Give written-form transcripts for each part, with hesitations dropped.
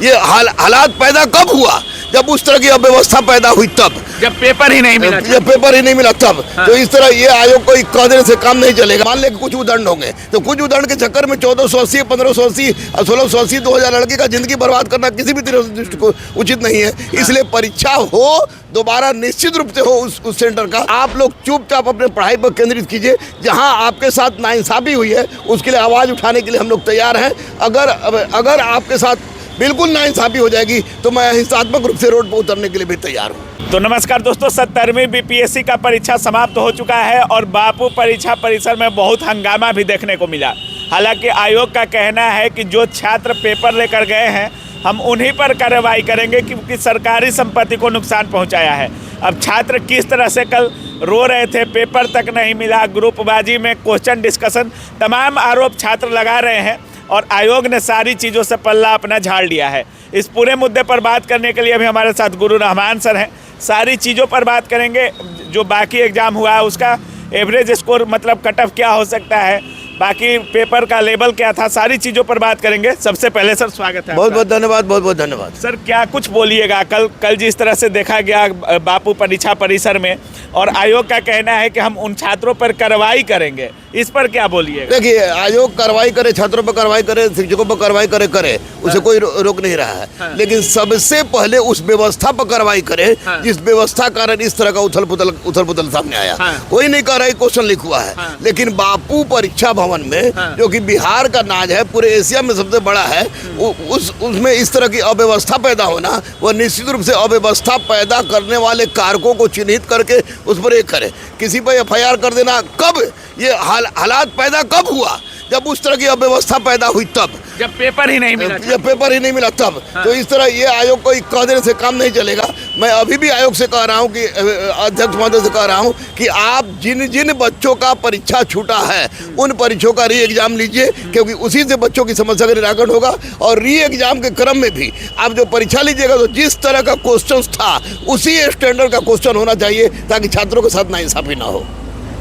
ये हालात पैदा कब हुआ? जब उस तरह की अव्यवस्था पैदा हुई तब, जब पेपर ही नहीं मिला, जब पेपर ही नहीं मिला तब। हाँ। तो इस तरह ये आयोग को कह देने से काम नहीं चलेगा। मान ले कि कुछ उदंड होंगे, तो कुछ उदंड के चक्कर में 1480, 1580, 1680, 2000 लड़के का जिंदगी बर्बाद करना किसी भी तरह से को उचित नहीं है। इसलिए परीक्षा हो दोबारा निश्चित रूप से हो उस सेंटर का। आप लोग चुपचाप अपने पढ़ाई पर केंद्रित कीजिए। जहां आपके साथ नाइंसाफी हुई है उसके लिए आवाज़ उठाने के लिए हम लोग तैयार हैं। अगर आपके साथ बिल्कुल नाइंसाफी हो जाएगी तो मैं हिंसात्मक रूप से रोड पर उतरने के लिए भी तैयार हूँ। तो नमस्कार दोस्तों, 70वीं बीपीएससी का परीक्षा समाप्त हो चुका है और बापू परीक्षा परिसर में बहुत हंगामा भी देखने को मिला। हालांकि आयोग का कहना है कि जो छात्र पेपर लेकर गए हैं हम उन्हीं पर कार्रवाई करेंगे क्योंकि सरकारी संपत्ति को नुकसान पहुंचाया है। अब छात्र किस तरह से कल रो रहे थे, पेपर तक नहीं मिला, ग्रुपबाजी में क्वेश्चन डिस्कशन, तमाम आरोप छात्र लगा रहे हैं और आयोग ने सारी चीज़ों से पल्ला अपना झाड़ लिया है। इस पूरे मुद्दे पर बात करने के लिए अभी हमारे साथ गुरु रहमान सर हैं। सारी चीज़ों पर बात करेंगे। जो बाकी एग्ज़ाम हुआ है उसका एवरेज स्कोर मतलब कट ऑफ क्या हो सकता है, बाकी पेपर का लेवल क्या था, सारी चीज़ों पर बात करेंगे। सबसे पहले सर स्वागत है। बहुत बहुत धन्यवाद, बहुत बहुत धन्यवाद। सर क्या कुछ बोलिएगा, कल जिस तरह से देखा गया बापू परीक्षा परिसर में और आयोग का कहना है कि हम उन छात्रों पर कार्रवाई करेंगे, इस पर क्या बोलिएगा? देखिए, आयोग कार्रवाई करे, छात्रों पर कार्रवाई करे, शिक्षकों पर कार्रवाई करे उसे कोई रोक नहीं रहा है। हाँ। लेकिन सबसे पहले उस व्यवस्था पर कार्रवाई करे। हाँ। जिस व्यवस्था कारण इस तरह का उथल पुथल सामने आया। हाँ। कोई नहीं कह रहा है क्वेश्चन लिख हुआ है। हाँ। लेकिन बापू परीक्षा भवन में, हाँ। जो कि बिहार का नाज है, पूरे एशिया में सबसे बड़ा है, उसमें इस तरह की अव्यवस्था पैदा होना, वह निश्चित रूप से अव्यवस्था पैदा करने वाले कारकों को चिन्हित करके उस पर एक करे। किसी पर FIR कर देना, कब ये हालात पैदा कब हुआ? जब उस तरह की अव्यवस्था पैदा हुई तब, जब पेपर ही नहीं मिला, जब पेपर ही नहीं मिला तब। हाँ। तो इस तरह ये आयोग को कह देने से काम नहीं चलेगा। मैं अभी भी आयोग से कह रहा हूँ कि अध्यक्ष महोदय से कह रहा हूँ कि आप जिन बच्चों का परीक्षा छूटा है उन परीक्षाओं का री एग्जाम लीजिए, क्योंकि उसी से बच्चों की समस्या का निराकरण होगा। और री एग्जाम के क्रम में भी आप जो परीक्षा लीजिएगा तो जिस तरह का क्वेश्चन था उसी स्टैंडर्ड का क्वेश्चन होना चाहिए, ताकि छात्रों के साथ नाइंसाफी ना हो।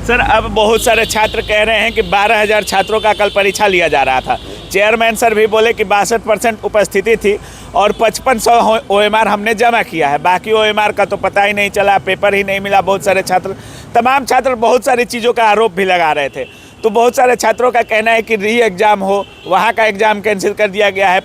सर अब बहुत सारे छात्र कह रहे हैं कि 12,000 छात्रों का कल परीक्षा लिया जा रहा था। चेयरमैन सर भी बोले कि 62% उपस्थिति थी और 5500 OMR हमने जमा किया है, बाकी OMR का तो पता ही नहीं चला, पेपर ही नहीं मिला। बहुत सारे छात्र, तमाम छात्र बहुत सारी चीज़ों का आरोप भी लगा रहे थे। तो बहुत सारे छात्रों का कहना है कि री एग्ज़ाम हो, वहाँ का एग्ज़ाम कैंसिल कर दिया गया है,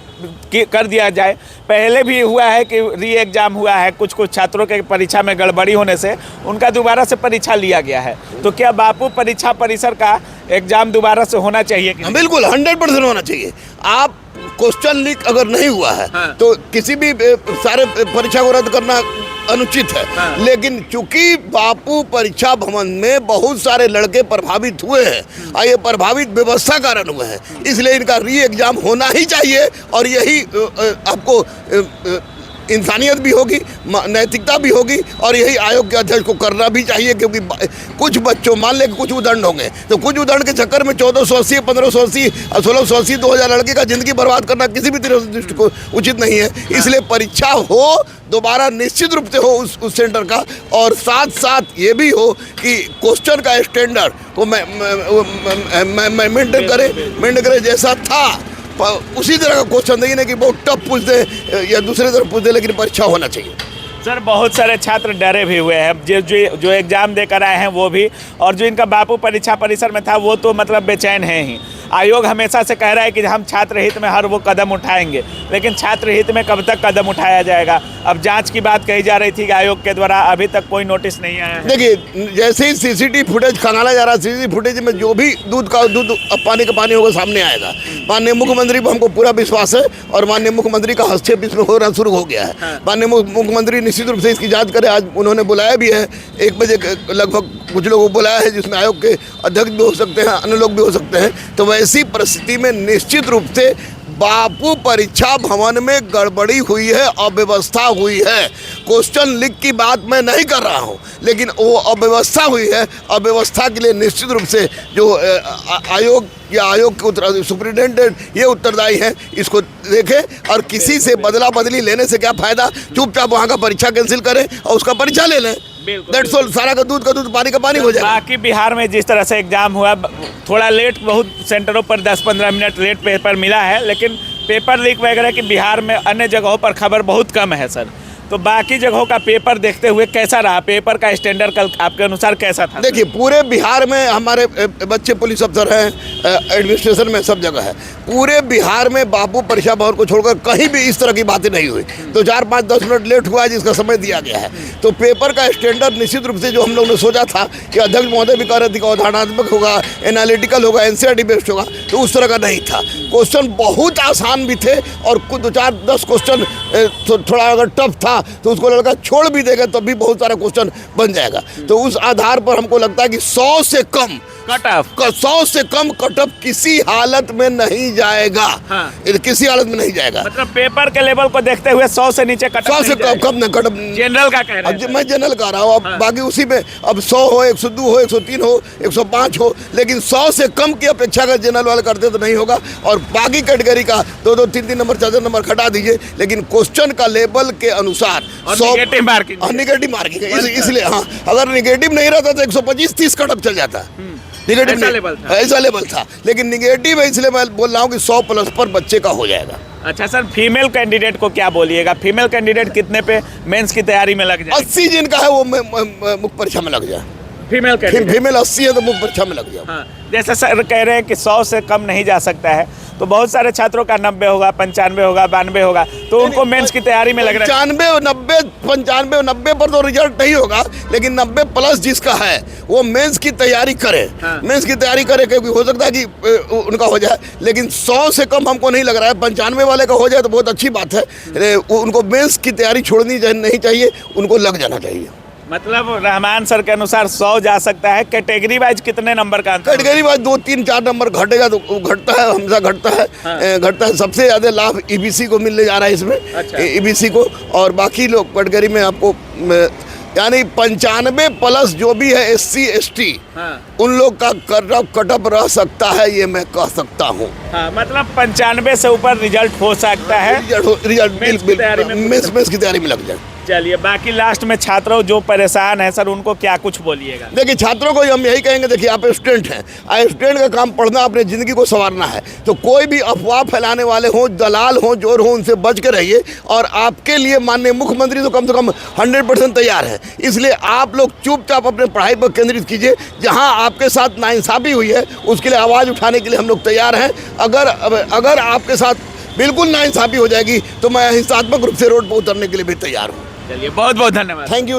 कर दिया जाए। पहले भी हुआ है कि री एग्ज़ाम हुआ है, कुछ छात्रों के परीक्षा में गड़बड़ी होने से उनका दोबारा से परीक्षा लिया गया है। तो क्या बापू परीक्षा परिसर का एग्ज़ाम दोबारा से होना चाहिए कि? बिल्कुल 100% होना चाहिए। आप क्वेश्चन लीक अगर नहीं हुआ है हाँ। तो किसी भी सारे परीक्षा को रद्द करना अनुचित है। हाँ। लेकिन चूंकि बापू परीक्षा भवन में बहुत सारे लड़के प्रभावित हुए हैं और ये प्रभावित व्यवस्था कारण हुए हैं, इसलिए इनका री एग्जाम होना ही चाहिए। और यही आपको इंसानियत भी होगी, नैतिकता भी होगी, और यही आयोग के अध्यक्ष को करना भी चाहिए। क्योंकि कुछ बच्चों, मान ले कि कुछ उदंड होंगे, तो कुछ उदंड के चक्कर में 1480, 1580, 1680, 2000 लड़के का जिंदगी बर्बाद करना किसी भी तरह से को उचित नहीं है। इसलिए परीक्षा हो दोबारा निश्चित रूप से हो उस सेंटर का। और साथ साथ ये भी हो कि क्वेश्चन का स्टैंडर्ड को मेंटेन करे जैसा था उसी तरह का क्वेश्चन देंगे, नहीं कि बहुत टफ पूछ दे या दूसरे तरफ पूछ दे, लेकिन परीक्षा होना चाहिए। सर बहुत सारे छात्र डरे भी हुए हैं, जो एग्ज़ाम देकर आए हैं वो भी, और जो इनका बापू परीक्षा परिसर में था वो तो मतलब बेचैन है ही। आयोग हमेशा से कह रहा है कि हम छात्र हित में हर वो कदम उठाएंगे, लेकिन छात्र हित में कब तक कदम उठाया जाएगा? अब जांच की बात कही जा रही थी कि आयोग के द्वारा अभी तक कोई नोटिस नहीं आया है। देखिए, जैसे ही CCTV फुटेज खंगाला जा रहा है, CCTV फुटेज में जो भी दूध पानी का पानी होगा सामने आएगा। माननीय मुख्यमंत्री पर हमको पूरा विश्वास है और माननीय मुख्यमंत्री का हस्तक्षेप इसमें होना शुरू हो गया है। हाँ। माननीय मुख्यमंत्री निश्चित रूप से इसकी जांच करें। आज उन्होंने बुलाया भी है, 1 बजे लगभग कुछ लोगों को बुलाया है, जिसमें आयोग के अध्यक्ष भी हो सकते हैं, अन्य लोग भी हो सकते हैं। तो वैसी परिस्थिति में निश्चित रूप से बापू परीक्षा भवन में गड़बड़ी हुई है, अव्यवस्था हुई है। क्वेश्चन लीक की बात मैं नहीं कर रहा हूं, लेकिन वो अव्यवस्था हुई है। अव्यवस्था के लिए निश्चित रूप से जो आयोग या आयोग के सुप्रिटेंडेंट ये उत्तरदायी है, इसको देखें। और किसी से बदला बदली लेने से क्या फायदा? चुपचाप वहाँ का परीक्षा कैंसिल करें और उसका परीक्षा ले लें। That's all. सारा का दूध पानी का पानी हो जाए। बाकी बिहार में जिस तरह से एग्जाम हुआ, थोड़ा लेट, बहुत सेंटरों पर 10-15 मिनट लेट पेपर मिला है, लेकिन पेपर लीक वगैरह की बिहार में अन्य जगहों पर खबर बहुत कम है सर, तो बाकी जगहों का पेपर देखते हुए कैसा रहा? पेपर का स्टैंडर्ड कल आपके अनुसार कैसा था? देखिए, पूरे बिहार में हमारे बच्चे पुलिस अफसर हैं, एडमिनिस्ट्रेशन में सब जगह है। पूरे बिहार में बापू परीक्षा भवन को छोड़कर कहीं भी इस तरह की बातें नहीं हुई। तो 4, 5, 10 मिनट लेट हुआ है जिसका समय दिया गया है। तो पेपर का स्टैंडर्ड निश्चित रूप से जो हम लोग ने सोचा था कि अध्यक्ष महोदय भी कह रहे थे कि अवधारणात्मक होगा, एनालिटिकल होगा, एनसीईआरटी बेस्ड होगा, तो उस तरह का नहीं था। क्वेश्चन बहुत आसान भी थे और कुछ 2, 4, 10 क्वेश्चन थोड़ा अगर टफ था तो उसको लड़का छोड़ भी देगा तो भी बहुत सारा क्वेश्चन बन जाएगा। तो उस आधार पर हमको लगता है कि 100 से कम कट ऑफ 100 से कम कटअप किसी हालत में नहीं जाएगा। हाँ। किसी हालत में नहीं जाएगा। मतलब पेपर के लेवल को देखते हुए 100 से नीचे कट 100 से कम न कटअप। जनरल का कह रहे हैं। मैं जनरल कह रहा हूँ, अब बाकी उसी में अब 100 हो, 102 हो, 103 हो, 105 हो, लेकिन 100 से कम की अपेक्षा अगर जनरल वाले करते तो नहीं होगा। और बाकी कैटेगरी का 2-2, 3-3 नंबर, 4-4 नंबर घटा दीजिए, लेकिन क्वेश्चन का लेवल के अनुसार नेगेटिव मार्किंग इसलिए हाँ, अगर निगेटिव नहीं रहता तो 125-30 कटअप चल जाता। निगेटिव ऐसा लेवल था, लेकिन निगेटिव है, इसलिए मैं बोल रहा हूँ कि 100+ पर बच्चे का हो जाएगा। अच्छा सर, फीमेल कैंडिडेट को क्या बोलिएगा? फीमेल कैंडिडेट कितने पे मेंस की तैयारी में लग जाए? 80 जिनका है वो मुख्य परीक्षा में लग जाए। फीमेल कैंडिडेट फीमेल 80 है तो मुख्य परीक्षा में लग जाए। हाँ, जैसे सर कह रहे हैं कि 100 से कम नहीं जा सकता है, तो बहुत सारे छात्रों का 90 होगा, 95 होगा, 92 होगा, तो उनको मेंस की तैयारी में लग रहा है। 95-90 पर तो रिजल्ट नहीं होगा, लेकिन 90+ जिसका है वो मेंस की तैयारी करे। हाँ। मेंस की तैयारी करे, क्योंकि हो सकता है कि उनका हो जाए, लेकिन 100 से कम हमको नहीं लग रहा है। 95 वाले का हो जाए तो बहुत अच्छी बात है। उनको मेंस की तैयारी छोड़नी नहीं चाहिए, उनको लग जाना चाहिए। मतलब रहमान सर के अनुसार 100 जा सकता है। कैटेगरी वाइज कितने नंबर का अंतर? कैटेगरी वाइज 2, 3, 4 नंबर घटेगा तो घटता है, हमेशा घटता है। हाँ। घटता है। सबसे ज़्यादा लाभ ईबीसी को मिलने जा रहा है इसमें। अच्छा। ईबीसी को, और बाकी लोग कैटेगरी में आपको यानी 95+ जो भी है SC ST, हाँ। उन लोग का कटअप रह सकता है, ये मैं कह सकता हूँ। हाँ, मतलब 95 से ऊपर रिजल्ट हो सकता है। रिजल्ट मेंस की तैयारी में मेंस की तैयारी में लग जाए। चलिए, बाकी लास्ट में छात्रों जो परेशान है सर, उनको क्या कुछ बोलिएगा? देखिए, छात्रों को हम यही कहेंगे, देखिए आप स्टूडेंट हैं, स्टूडेंट का काम पढ़ना, अपनी ज़िंदगी को संवारना है। तो कोई भी अफवाह फैलाने वाले हों, दलाल हों, जोर हों, उनसे बच के रहिए। और आपके लिए माननीय मुख्यमंत्री तो कम से कम 100% तैयार है। इसलिए आप लोग चुपचाप अपने पढ़ाई पर केंद्रित कीजिए। जहाँ आपके साथ नाइंसाफ़ी हुई है उसके लिए आवाज़ उठाने के लिए हम लोग तैयार हैं। अगर आपके साथ बिल्कुल नाइंसाफ़ी हो जाएगी तो मैं हिंसात्मक रूप से रोड पर उतरने के लिए भी तैयार हूँ। चलिए, बहुत बहुत धन्यवाद। Thank you.